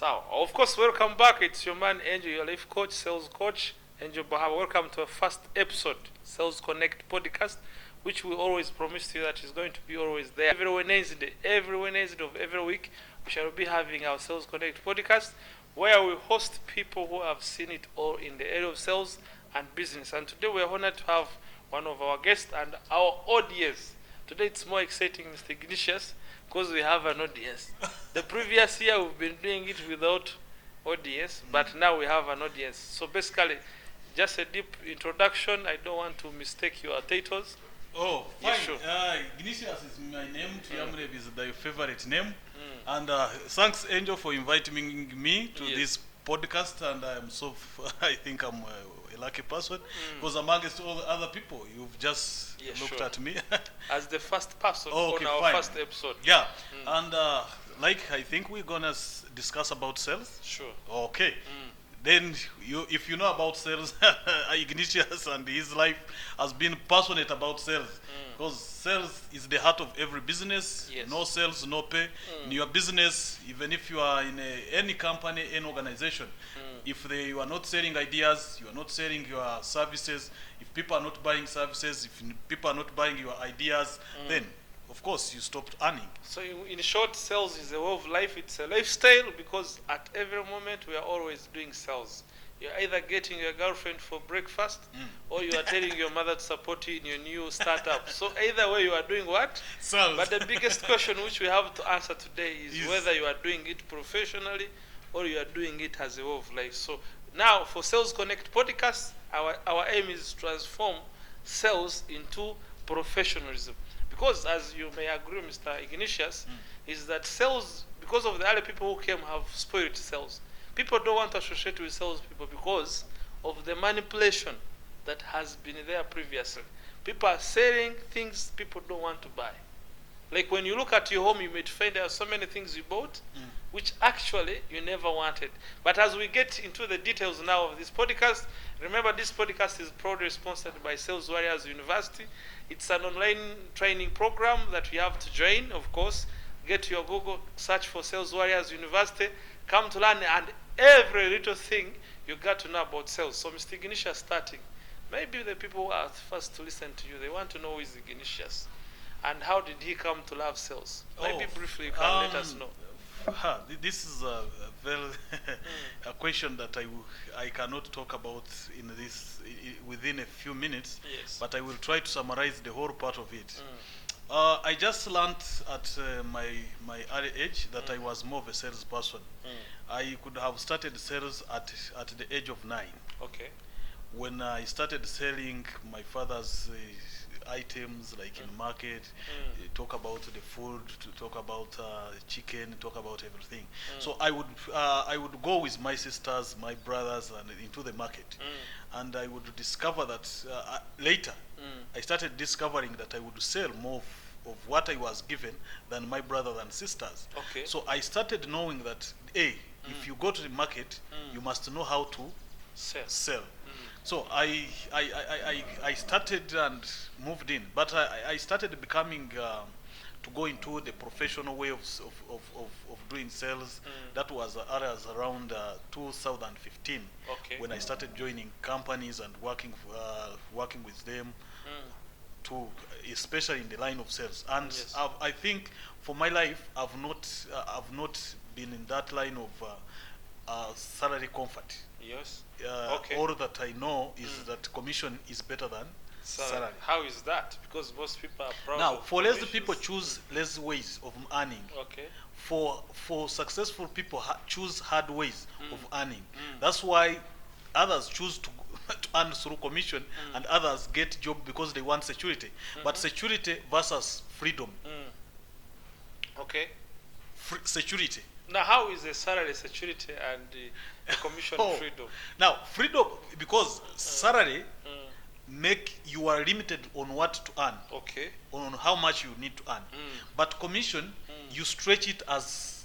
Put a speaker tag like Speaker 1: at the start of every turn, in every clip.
Speaker 1: So, of course, welcome back. It's your man, Angel, your life coach, sales coach, Angel Bahaba. Welcome to a first episode, Sales Connect podcast, which we always promise to you that is going to be always there. Every Wednesday of every week, we shall be having our Sales Connect podcast, where we host people who have seen it all in the area of sales and business. And today we are honored to have one of our guests and our audience. Today it's more exciting, Mr. Ignatius, because we have an audience. The previous year we've been doing it without audience, but now we have an audience. So basically, just a deep introduction. I don't want to mistake your titles.
Speaker 2: Oh, fine.
Speaker 1: Yes, sure.
Speaker 2: Ignatius is my name. Tuyamrev is the favorite name. And thanks, Angel, for inviting me to this podcast. And I'm I think I'm a lucky person because amongst all the other people, you've just looked at me
Speaker 1: as the first person
Speaker 2: on
Speaker 1: our first episode.
Speaker 2: Yeah, and I think we're gonna discuss about sales.
Speaker 1: Sure.
Speaker 2: Okay. Then if you know about sales, Ignatius and his life has been passionate about sales because sales is the heart of every business.
Speaker 1: Yes.
Speaker 2: No sales, no pay. In your business, even if you are in any company, any organization, if you are not selling ideas, you are not selling your services, if people are not buying services, if people are not buying your ideas, then of course you stopped earning.
Speaker 1: So in short, sales is a way of life. It's a lifestyle because at every moment we are always doing sales. You're either getting your girlfriend for breakfast or you are telling your mother to support you in your new startup. So either way you are doing what?
Speaker 2: Sales.
Speaker 1: But the biggest question which we have to answer today is whether you are doing it professionally or you are doing it as a way of life. So now for Sales Connect podcast, our aim is to transform sales into professionalism. Because as you may agree, Mr. Ignatius, is that sales, because of the other people who came, have spoiled sales. People don't want to associate with salespeople because of the manipulation that has been there previously. People are selling things people don't want to buy. Like when you look at your home, you may find there are so many things you bought, which actually you never wanted. But as we get into the details now of this podcast, remember this podcast is proudly sponsored by Sales Warriors University. It's an online training program that you have to join, of course. Get to your Google, search for Sales Warriors University, come to learn, and every little thing you got to know about sales. So Mr. Ignatius starting, maybe the people who are first to listen to you, they want to know who is Ignatius and how did he come to love sales? Maybe briefly you can let us know.
Speaker 2: This is a very a question that I cannot talk about in this within a few minutes.
Speaker 1: Yes.
Speaker 2: But I will try to summarize the whole part of it. I just learned at my early age that I was more of a salesperson. I could have started sales at the age of 9.
Speaker 1: Okay.
Speaker 2: When I started selling my father's items, like in market, talk about the food, to talk about chicken, talk about everything. So I would go with my sisters, my brothers, and into the market, and I would discover that later. I started discovering that I would sell more of what I was given than my brothers and sisters.
Speaker 1: Okay.
Speaker 2: So I started knowing that if you go to the market, you must know how to sell. So I started and moved in, but I started becoming to go into the professional way of doing sales. That was around 2015 when I started joining companies and working with them, especially in the line of sales. And I think for my life, I've not been in that line of salary comfort.
Speaker 1: Yes.
Speaker 2: All that I know is that commission is better than salary.
Speaker 1: How is that? Because most people are proud.
Speaker 2: Now,
Speaker 1: of
Speaker 2: for lazy
Speaker 1: commissions.
Speaker 2: people choose lazy ways of earning.
Speaker 1: Okay.
Speaker 2: For successful people choose hard ways of earning. That's why others choose to earn through commission, and others get job because they want security. But security versus freedom.
Speaker 1: Okay.
Speaker 2: Security.
Speaker 1: Now, how is the salary security and the commission freedom?
Speaker 2: Now, freedom, because salary you are limited on what to earn.
Speaker 1: Okay.
Speaker 2: On how much you need to earn. But commission, you stretch it as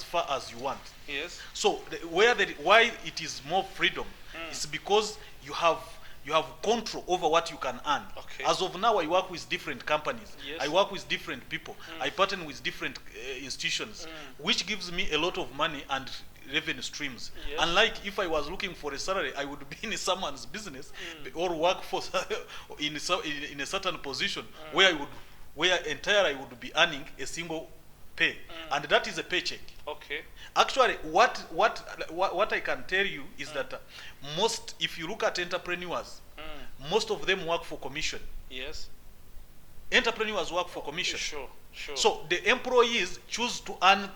Speaker 2: far as you want.
Speaker 1: Yes.
Speaker 2: So why it is more freedom is because you have you have control over what you can earn.
Speaker 1: Okay.
Speaker 2: As of now, I work with different companies.
Speaker 1: Yes.
Speaker 2: I work with different people. I partner with different institutions, which gives me a lot of money and revenue streams.
Speaker 1: Yes.
Speaker 2: Unlike if I was looking for a salary, I would be in someone's business or work for in a certain position where I would be earning a single pay, and that is a paycheck.
Speaker 1: Okay.
Speaker 2: Actually, what I can tell you is that most, if you look at entrepreneurs, most of them work for commission.
Speaker 1: Yes.
Speaker 2: Entrepreneurs work for commission.
Speaker 1: Sure.
Speaker 2: So the employees choose to earn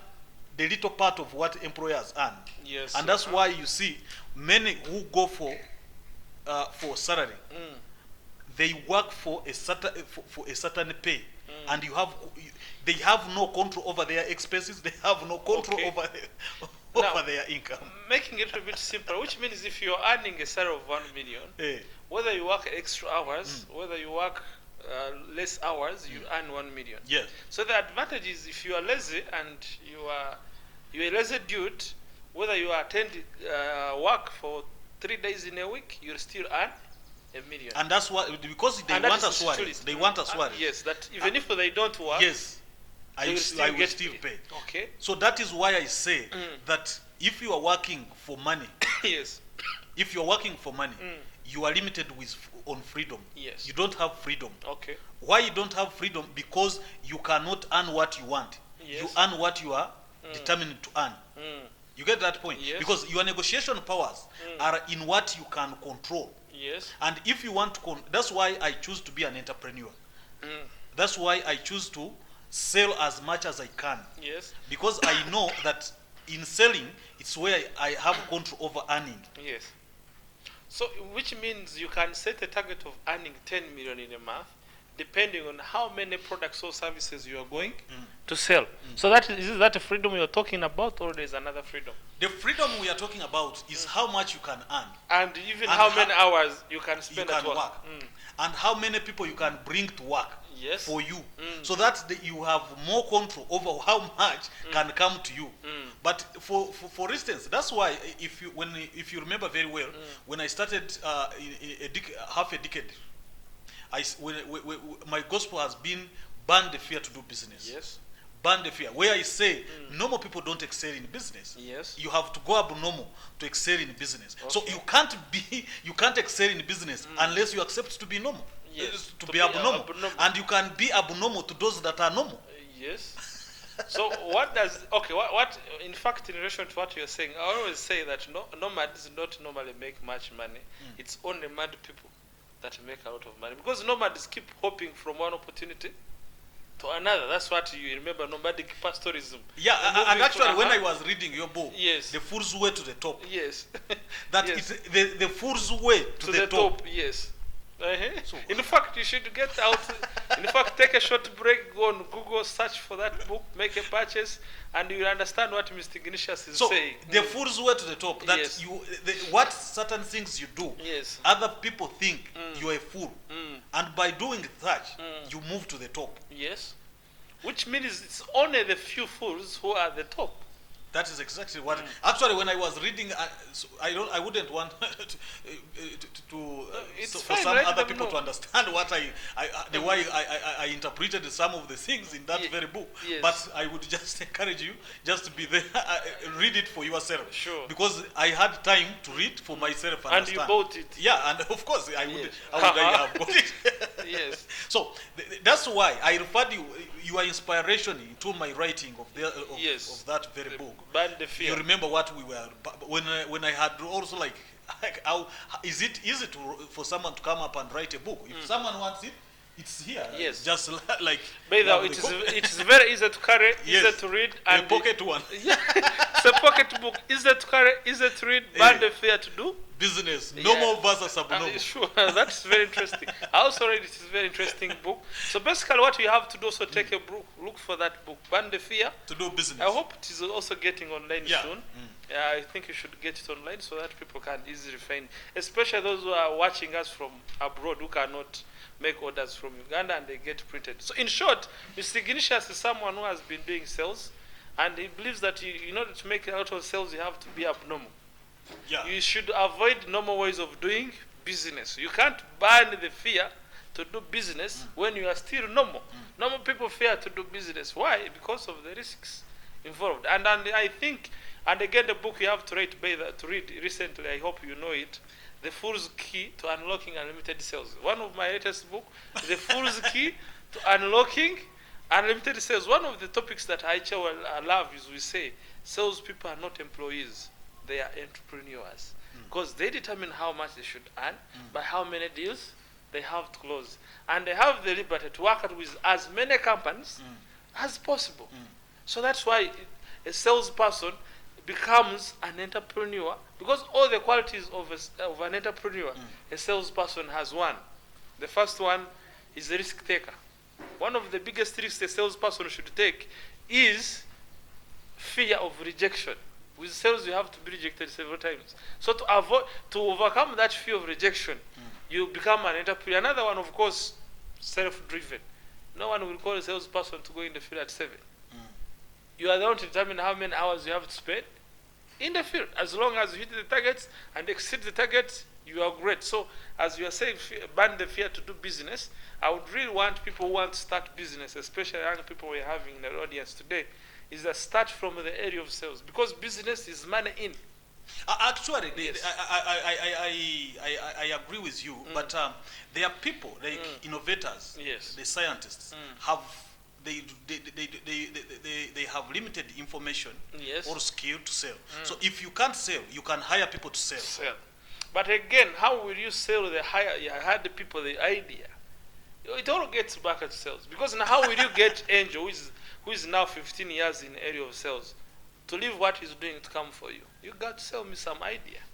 Speaker 2: the little part of what employers earn.
Speaker 1: Yes.
Speaker 2: And that's why you see many who go for salary. They work for a certain pay, and they have no control over their expenses. They have no control over their income.
Speaker 1: Making it a little bit simpler, which means if you're earning a salary of 1 million, whether you work extra hours, whether you work less hours, you earn 1 million.
Speaker 2: Yes.
Speaker 1: So the advantage is if you are lazy and you're a lazy dude, whether you attend work for 3 days in a week, you'll still earn 1 million.
Speaker 2: And that's what, because they want us worried. They want us worried.
Speaker 1: Yes, that even if they don't work,
Speaker 2: yes, I will still pay.
Speaker 1: Okay.
Speaker 2: So that is why I say that if you are working for money,
Speaker 1: yes,
Speaker 2: if you're working for money, you are limited on freedom.
Speaker 1: Yes.
Speaker 2: You don't have freedom.
Speaker 1: Okay.
Speaker 2: Why you don't have freedom? Because you cannot earn what you want.
Speaker 1: Yes.
Speaker 2: You earn what you are determined to earn. You get that point?
Speaker 1: Yes.
Speaker 2: Because your negotiation powers are in what you can control.
Speaker 1: Yes.
Speaker 2: And if you want to, that's why I choose to be an entrepreneur. That's why I choose to sell as much as I can.
Speaker 1: Yes.
Speaker 2: Because I know that in selling, it's where I have control over earning.
Speaker 1: Yes. So, which means you can set a target of earning 10 million in a month, depending on how many products or services you are going to sell. So is that a freedom you're talking about, or there's another freedom?
Speaker 2: The freedom we are talking about is how much you can earn.
Speaker 1: And even how many hours you can spend at work.
Speaker 2: And how many people you can bring to work for you. So that you have more control over how much can come to you. But for instance, that's why if you remember very well, when I started half a decade, my gospel has been ban the fear to do business.
Speaker 1: Yes.
Speaker 2: Ban the fear. Where I say normal people don't excel in business.
Speaker 1: Yes.
Speaker 2: You have to go abnormal to excel in business.
Speaker 1: Okay.
Speaker 2: So you can't excel in business unless you accept to be normal.
Speaker 1: Yes.
Speaker 2: To be abnormal. And you can be abnormal to those that are normal.
Speaker 1: Yes. So what in fact, in relation to what you're saying, I always say that nomads not normally make much money. It's only mad people that make a lot of money, because nomads keep hopping from one opportunity to another. That's what you remember, nomadic pastorism.
Speaker 2: Yeah, and actually when I was reading your book,
Speaker 1: yes,
Speaker 2: The Fool's Way to the Top.
Speaker 1: Yes.
Speaker 2: That
Speaker 1: yes.
Speaker 2: It's the fool's way to the top.
Speaker 1: Yes. So, in fact, you should get out. In fact, take a short break, go on Google, search for that book, make a purchase, and you'll understand what Mr. Ignatius is saying.
Speaker 2: The fool's way to the top. That
Speaker 1: yes.
Speaker 2: What certain things you do,
Speaker 1: yes,
Speaker 2: other people think you're a fool, and by doing that, you move to the top.
Speaker 1: Yes, which means it's only the few fools who are at the top.
Speaker 2: That is exactly what. Actually, when I was reading, I wouldn't want for some other people to understand what the way I interpreted some of the things in that very book.
Speaker 1: Yes.
Speaker 2: But I would just encourage you just to be there, read it for yourself.
Speaker 1: Sure.
Speaker 2: Because I had time to read for myself. And
Speaker 1: you bought it.
Speaker 2: Yeah, and of course I would. Yes. How would I have bought it?
Speaker 1: Yes.
Speaker 2: So that's why I referred you. Your inspiration to my writing of that very book.
Speaker 1: Ban the fear.
Speaker 2: You remember what we were when I had also like how is it easy for someone to come up and write a book? If someone wants it, it's here.
Speaker 1: Yes.
Speaker 2: Just like.
Speaker 1: But it is very easy to carry, easy to read, and
Speaker 2: a pocket one.
Speaker 1: Yeah, it's a pocket book, easy to carry, easy to read, ban the fear to do
Speaker 2: business. Normal versus abnormal.
Speaker 1: Sure, that's very interesting. I also read it. It's a very interesting book. So basically, what you have to do, so take a book, look for that book, Ban the Fear.
Speaker 2: To do business.
Speaker 1: I hope it is also getting online soon. I think you should get it online so that people can easily find, especially those who are watching us from abroad who cannot make orders from Uganda and they get printed. So in short, Mr. Ignatius is someone who has been doing sales, and he believes that in order to make a lot of sales, you have to be abnormal.
Speaker 2: Yeah.
Speaker 1: You should avoid normal ways of doing business. You can't ban the fear to do business when you are still normal. Normal people fear to do business. Why? Because of the risks involved. And I think, and again, the book you have to read recently, I hope you know it, The Fool's Key to Unlocking Unlimited Sales. One of my latest book, The Fool's Key to Unlocking Unlimited Sales. One of the topics that I love is we say, salespeople are not employees, they are entrepreneurs. Because they determine how much they should earn by how many deals they have to close. And they have the liberty to work with as many companies as possible. So that's why a salesperson becomes an entrepreneur, because all the qualities of an entrepreneur, a salesperson has one. The first one is the risk taker. One of the biggest risks a salesperson should take is fear of rejection. With sales, you have to be rejected several times. So to overcome that fear of rejection, you become an entrepreneur. Another one, of course, self-driven. No one will call a salesperson to go in the field at 7. You are the one to determine how many hours you have to spend in the field. As long as you hit the targets and exceed the targets, you are great. So, as you are saying, ban the fear to do business, I would really want people who want to start business, especially young people we're having in the audience today, is that start from the area of sales, because business is money in.
Speaker 2: Actually,
Speaker 1: Yes.
Speaker 2: I agree with you, but there are people like innovators,
Speaker 1: Yes.
Speaker 2: the scientists have they have limited information
Speaker 1: Yes.
Speaker 2: or skill to sell. So if you can't sell, you can hire people to sell.
Speaker 1: Sell. But again, how will you sell you hire the people the idea? It all gets back at sales. Because now how will you get Angel, who is now 15 years in the area of sales, to leave what he's doing to come for you? You got to sell me some idea.